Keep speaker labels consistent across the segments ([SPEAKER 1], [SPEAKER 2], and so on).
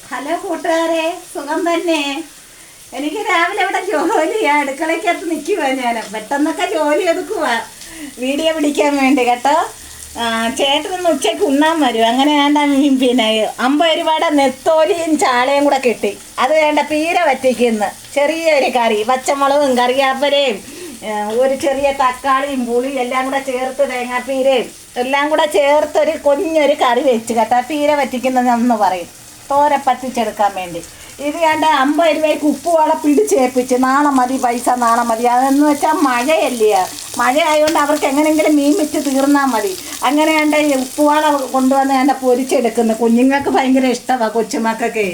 [SPEAKER 1] Hello കൂട്ടുകാരെ, സുഖം തന്നെ. എനിക്ക് രാവിലെ ഇവിടെ ജോലിയാ, അടുക്കളയ്ക്കകത്ത് നിൽക്കുക. ഞാൻ പെട്ടെന്നൊക്കെ ജോലി ഒതുക്കുക വീഡിയോ പിടിക്കാൻ വേണ്ടി കേട്ടോ. ചേട്ടനൊന്ന് ഉച്ചയ്ക്ക് ഉണ്ണാൻ വരും. അങ്ങനെ വേണ്ട പിന്നെ 50 രൂപയുടെ നെത്തോലിയും ചാളയും കൂടെ കിട്ടി. അത് വേണ്ട പീര വറ്റിക്കുന്നു, ചെറിയൊരു കറി, പച്ചമുളകും കറിവേപ്പിലയും ഒരു ചെറിയ തക്കാളിയും പുളിയും എല്ലാം കൂടെ ചേർത്ത്, തേങ്ങാപ്പീരയും എല്ലാം കൂടെ ചേർത്തൊരു കുഞ്ഞൊരു കറി വെച്ച് കേട്ടോ. പീര വറ്റിക്കുന്നതെന്ന് പറയും, തോര പറ്റിച്ചെടുക്കാൻ വേണ്ടി. ഇത് വേണ്ട 50 രൂപയ്ക്ക് ഉപ്പുവള പിടിച്ചേൽപ്പിച്ച്. നാളെ മതി പൈസ, നാളെ മതി. അതെന്ന് വെച്ചാൽ മഴയല്ലേ, മഴ ആയതുകൊണ്ട് അവർക്ക് എങ്ങനെയെങ്കിലും മീൻ വിറ്റ് തീർന്നാൽ മതി. അങ്ങനെ വേണ്ട ഉപ്പുവള കൊണ്ടുവന്ന് വേണ്ട പൊരിച്ചെടുക്കുന്നു. കുഞ്ഞുങ്ങൾക്ക് ഭയങ്കര ഇഷ്ടമാണ്, കൊച്ചുമക്കൊക്കെ.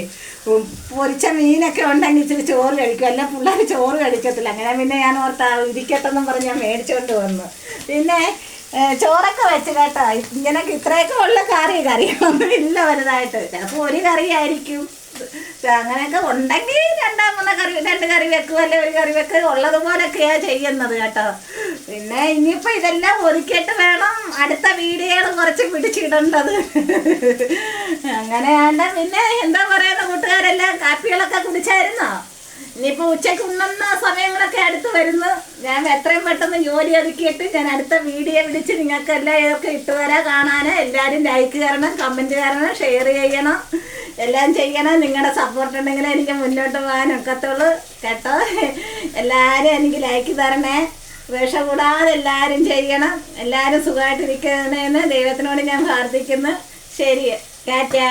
[SPEAKER 1] പൊരിച്ച മീനൊക്കെ ഉണ്ടെങ്കിൽ ഇച്ചിരി ചോറ് കഴിക്കും, അല്ല പിള്ളേർ ചോറ് കഴിക്കത്തില്ല. അങ്ങനെ പിന്നെ ഞാൻ ഓർത്താ ഇരിക്കട്ടെന്നും പറഞ്ഞ് ഞാൻ മേടിച്ചുകൊണ്ട് വന്നു. പിന്നെ ചോറൊക്കെ വെച്ച് കേട്ടോ. ഇങ്ങനെയൊക്കെ ഇത്രയൊക്കെ ഉള്ള കറിയൊന്നും ഇല്ല വലുതായിട്ട്. ചിലപ്പോൾ ഒരു കറിയായിരിക്കും. അങ്ങനെയൊക്കെ ഉണ്ടെങ്കിൽ 2 കറി വെക്കും, അല്ലെ ഒരു കറി വെക്കുക. ഉള്ളതുപോലൊക്കെയാണ് ചെയ്യുന്നത് കേട്ടോ. പിന്നെ ഇനിയിപ്പോൾ ഇതെല്ലാം ഒതുക്കിയിട്ട് വേണം അടുത്ത വീഡിയോകൾ കുറച്ച് പിടിച്ചിടേണ്ടത്. അങ്ങനെയാണ്ട് പിന്നെ എന്താ പറയുന്ന കൂട്ടുകാരെല്ലാം കാപ്പികളൊക്കെ കുടിച്ചായിരുന്നോ? ഇനിയിപ്പോൾ ഉച്ചയ്ക്ക് ഉണ്ണുന്ന സമയങ്ങളൊക്കെ അടുത്ത് വരുന്നു. ഞാൻ എത്രയും പെട്ടെന്ന് ജോലി ഒതുക്കിയിട്ട് ഞാൻ അടുത്ത വീഡിയോ പിടിച്ച് നിങ്ങൾക്ക് എല്ലാവർക്കും ഇട്ടുവരാൻ കാണാൻ. എല്ലാവരും ലൈക്ക് തരണം, കമൻറ്റ് തരണം, ഷെയർ ചെയ്യണം, എല്ലാം ചെയ്യണം. നിങ്ങളുടെ സപ്പോർട്ട് ഉണ്ടെങ്കിൽ എനിക്ക് മുന്നോട്ട് പോകാൻ ഒക്കത്തുള്ളൂ കേട്ടോ. എല്ലാവരും എനിക്ക് ലൈക്ക് തരണേ. വിഷം കൂടാതെ എല്ലാവരും ചെയ്യണം. എല്ലാവരും സുഖമായിട്ടിരിക്കണേന്ന് ദൈവത്തിനോട് ഞാൻ പ്രാർത്ഥിക്കുന്നു. ശരി, ടാറ്റാ.